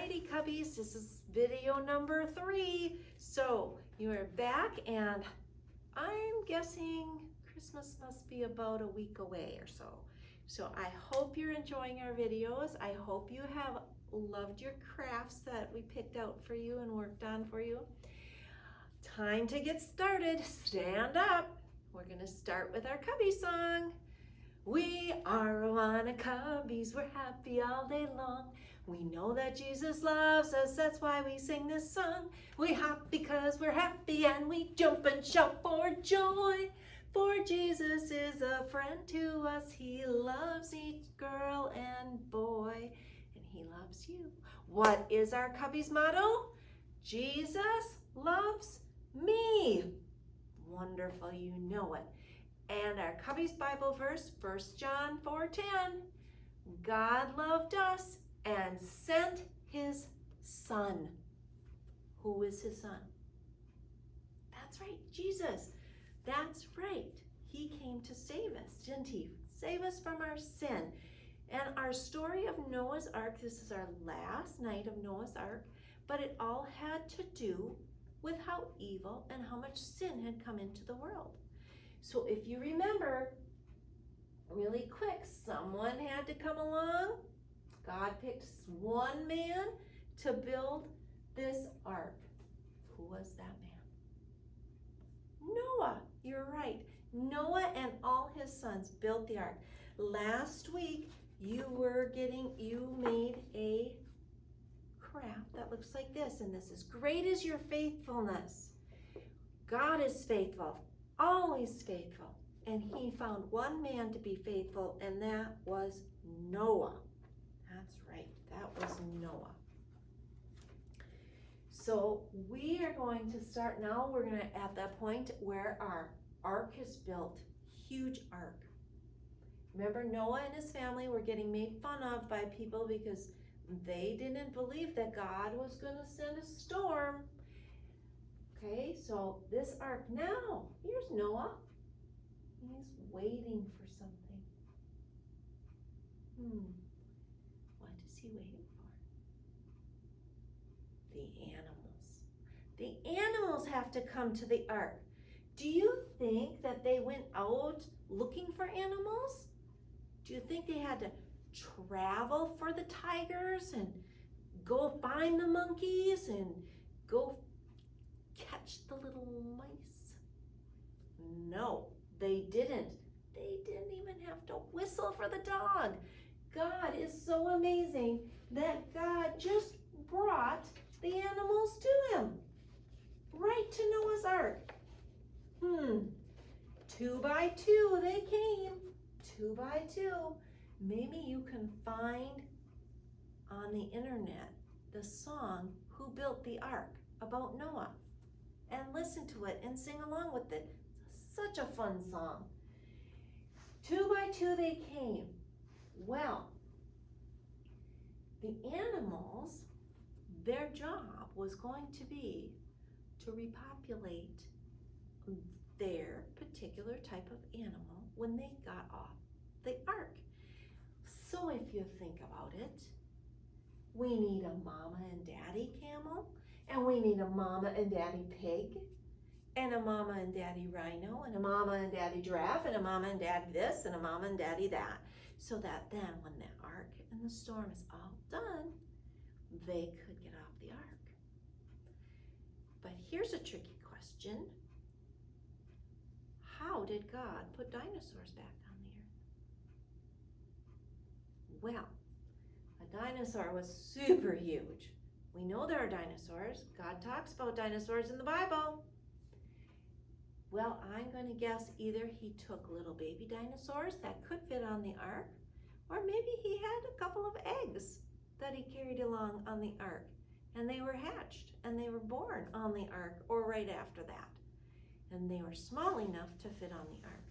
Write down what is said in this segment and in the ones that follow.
Alrighty, Cubbies, this is video number 3. So you are back, and I'm guessing Christmas must be about a week away or so. So I hope you're enjoying our videos. I hope you have loved your crafts that we picked out for you and worked on for you. Time to get started. Stand up. We're going to start with our Cubby Song. We are one of Cubbies, we're happy all day long. We know that Jesus loves us, that's why we sing this song. We hop because we're happy, and we jump and shout for joy. For Jesus is a friend to us, he loves each girl and boy, and he loves you. What is our Cubbies motto? Jesus loves me. Wonderful, you know it. And our Cubbies Bible verse, 1 John 4:10. God loved us and sent his son. Who is his son? That's right, Jesus. That's right. He came to save us, didn't he? Save us from our sin. And our story of Noah's Ark, this is our last night of Noah's Ark, but it all had to do with how evil and how much sin had come into the world. So if you remember, really quick, someone had to come along. God picked one man to build this ark. Who was that man? Noah. You're right. Noah and all his sons built the ark. Last week, you made a craft that looks like this, and this is great is your faithfulness. God is faithful. Always faithful. And he found one man to be faithful, and that was Noah. That's right, that was Noah. So we are going to start now. We're going to at that point where our ark is built, huge ark. Remember, Noah and his family were getting made fun of by people because they didn't believe that God was going to send a storm. Okay, so this ark now, here's Noah. He's waiting for something. What is he waiting for? The animals. The animals have to come to the ark. Do you think that they went out looking for animals? Do you think they had to travel for the tigers and go find the monkeys and go catch the little mice? No, they didn't. They didn't even have to whistle for the dog. God is so amazing that God just brought the animals to him, right to Noah's Ark. 2 by 2 they came, 2 by 2. Maybe you can find on the internet the song Who Built the Ark about Noah, and listen to it and sing along with it. It's such a fun song. 2 by 2 they came. Well, the animals, their job was going to be to repopulate their particular type of animal when they got off the ark. So if you think about it, we need a mama and daddy camel, and we need a mama and daddy pig, and a mama and daddy rhino, and a mama and daddy giraffe, and a mama and daddy this, and a mama and daddy that. So that then when the ark and the storm is all done, they could get off the ark. But here's a tricky question. How did God put dinosaurs back on the earth? Well, a dinosaur was super huge. We know there are dinosaurs. God talks about dinosaurs in the Bible. Well, I'm going to guess either he took little baby dinosaurs that could fit on the ark, or maybe he had a couple of eggs that he carried along on the ark, and they were hatched and they were born on the ark or right after that. And they were small enough to fit on the ark.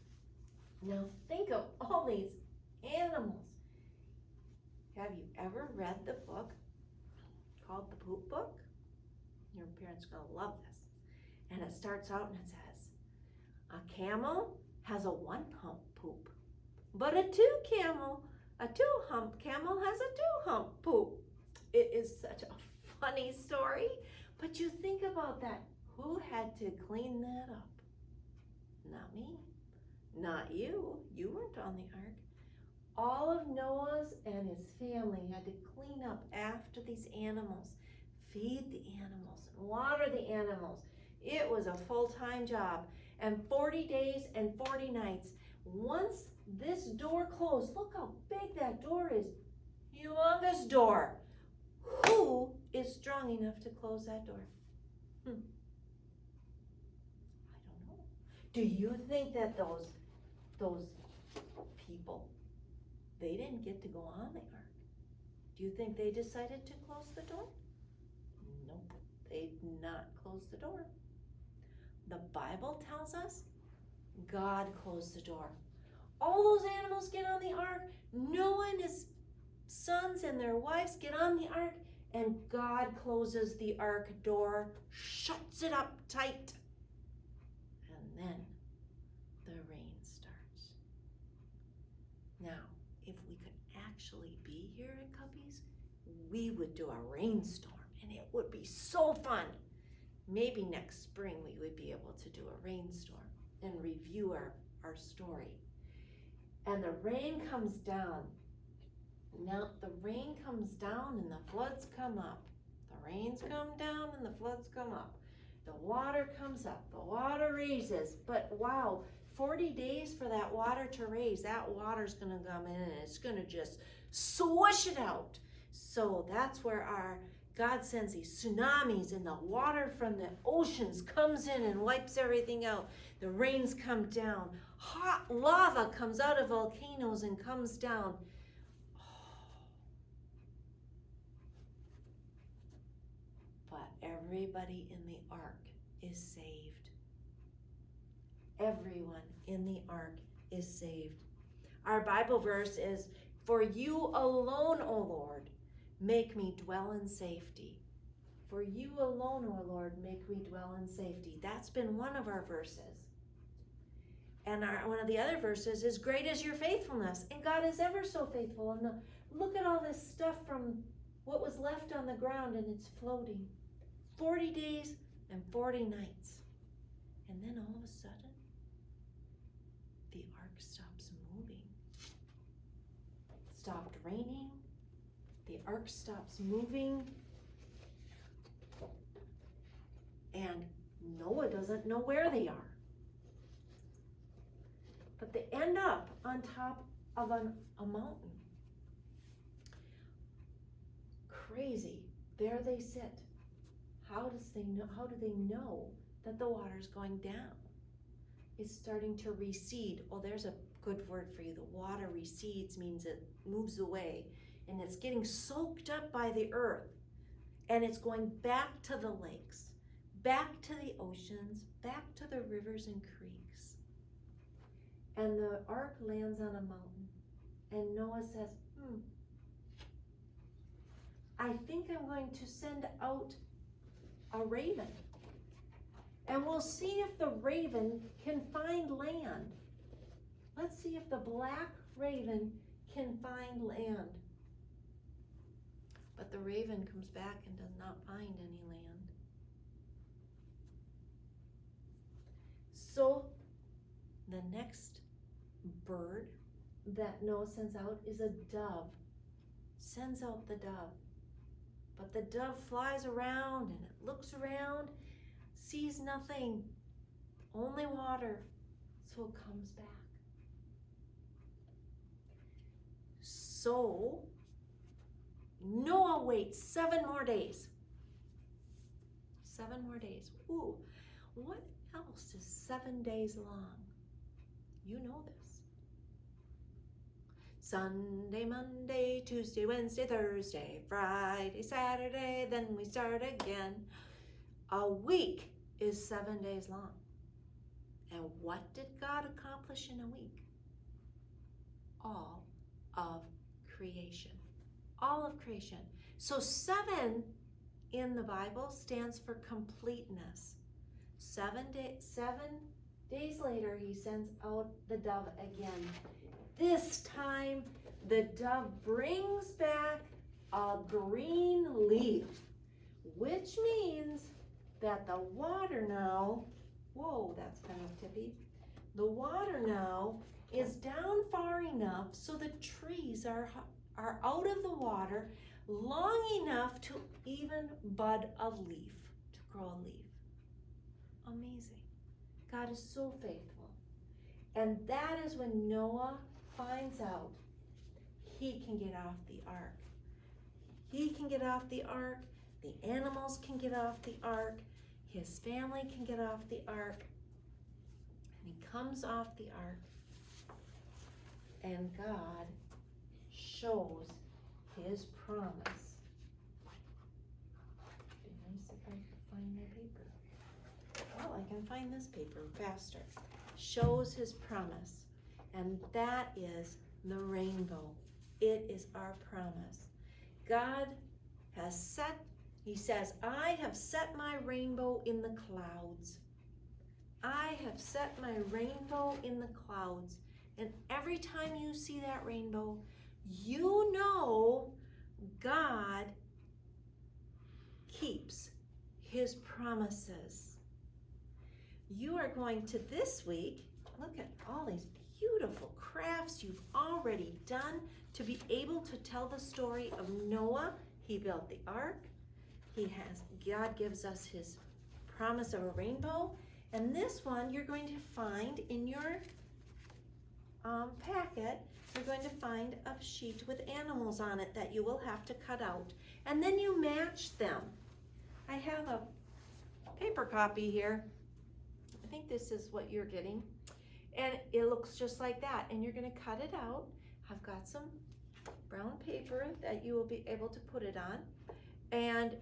Now think of all these animals. Have you ever read the book called The Poop Book? Your parents are gonna love this. And it starts out and it says, a camel has a 1-hump poop, but a 2-hump camel has a 2-hump poop. It is such a funny story. But you think about that. Who had to clean that up? Not me. Not you. You weren't on the ark. All of Noah's and his family had to clean up after these animals, feed the animals, and water the animals. It was a full-time job. And 40 days and 40 nights. Once this door closed, look how big that door is. Humongous door. Who is strong enough to close that door? I don't know. Do you think that those people, they didn't get to go on the ark? Do you think they decided to close the door? Nope, they did not close the door. The Bible tells us God closed the door. All those animals get on the ark. Noah and his sons and their wives get on the ark, and God closes the ark door, shuts it up tight, and then the rain starts. Now, if we could actually be here at Cubbies, we would do a rainstorm, and it would be so fun. Maybe next spring we would be able to do a rainstorm and review our story. And the rain comes down. Now the rain comes down and the floods come up. The rains come down and the floods come up. The water comes up, the water raises. But wow, 40 days for that water to raise. That water's gonna come in and it's gonna just swish it out. So that's where God sends these tsunamis, and the water from the oceans comes in and wipes everything out. The rains come down. Hot lava comes out of volcanoes and comes down. But everybody in the ark is saved. Everyone in the ark is saved. Our Bible verse is, "For you alone, O Lord, make me dwell in safety." For you alone, O Lord, make me dwell in safety. That's been one of our verses. And one of the other verses is, "Great is your faithfulness." And God is ever so faithful. And look at all this stuff from what was left on the ground, and it's floating. 40 days and 40 nights. And then all of a sudden, the ark stops moving. It stopped raining. The ark stops moving. And Noah doesn't know where they are. But they end up on top of a mountain. Crazy. There they sit. How do they know that the water's going down? It's starting to recede. Oh, there's a good word for you. The water recedes means it moves away, and it's getting soaked up by the earth, and it's going back to the lakes, back to the oceans, back to the rivers and creeks. And the ark lands on a mountain, and Noah says, I think I'm going to send out a raven, and we'll see if the raven can find land. Let's see if the black raven can find land. But the raven comes back and does not find any land. So the next bird that Noah sends out is a dove. Sends out the dove. But the dove flies around and it looks around, sees nothing, only water, so it comes back. So Noah waits 7 more days. 7 more days. Ooh, what else is 7 days long? You know this. Sunday, Monday, Tuesday, Wednesday, Thursday, Friday, Saturday, then we start again. A week is 7 days long. And what did God accomplish in a week? All of creation. All of creation. So 7 in the Bible stands for completeness. 7 days later, he sends out the dove again. This time, the dove brings back a green leaf which means that the water now, whoa, that's kind of tippy. The water now is down far enough so the trees are out of the water long enough to even bud a leaf, to grow a leaf. Amazing. God is so faithful. And that is when Noah finds out he can get off the ark. He can get off the ark. The animals can get off the ark. His family can get off the ark. And he comes off the ark. And God shows his promise. It'd be nice if I could find my paper. Well, I can find this paper faster. Shows his promise. And that is the rainbow. It is our promise. God has set, he says, I have set my rainbow in the clouds. I have set my rainbow in the clouds. And every time you see that rainbow, you know God keeps his promises. You are going to this week, look at all these beautiful crafts you've already done to be able to tell the story of Noah. He built the ark. God gives us his promise of a rainbow. And this one you're going to find in your packet. You're going to find a sheet with animals on it that you will have to cut out. And then you match them. I have a paper copy here. I think this is what you're getting. And it looks just like that. And you're going to cut it out. I've got some brown paper that you will be able to put it on. And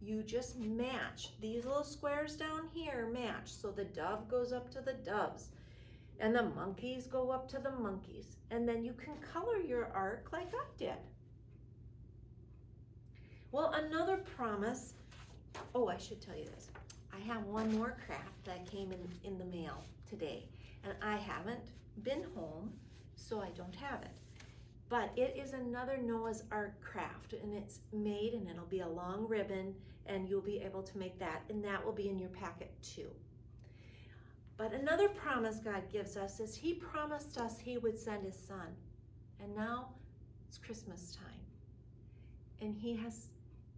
you just match. These little squares down here match. So the dove goes up to the doves. And the monkeys go up to the monkeys. And then you can color your ark like I did. Well, another promise. Oh, I should tell you this. I have one more craft that came in the mail today. And I haven't been home, so I don't have it. But it is another Noah's Ark craft, and it's made, and it'll be a long ribbon, and you'll be able to make that, and that will be in your packet too. But another promise God gives us is he promised us he would send his son. And now it's Christmas time. And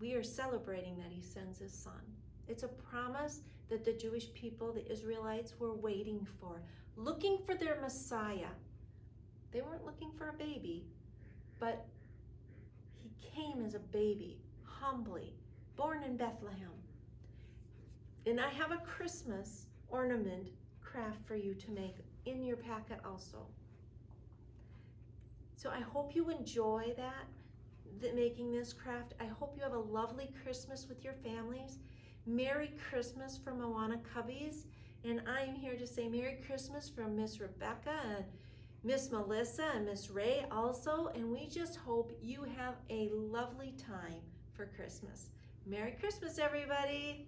we are celebrating that he sends his son. It's a promise that the Jewish people, the Israelites, were waiting for, looking for their Messiah. They weren't looking for a baby, but he came as a baby, humbly, born in Bethlehem. And I have a Christmas ornament craft for you to make in your packet also. So I hope you enjoy making this craft. I hope you have a lovely Christmas with your families. Merry Christmas from Awana Cubbies. And I'm here to say Merry Christmas from Miss Rebecca and Miss Melissa and Miss Ray also. And we just hope you have a lovely time for Christmas. Merry Christmas, everybody.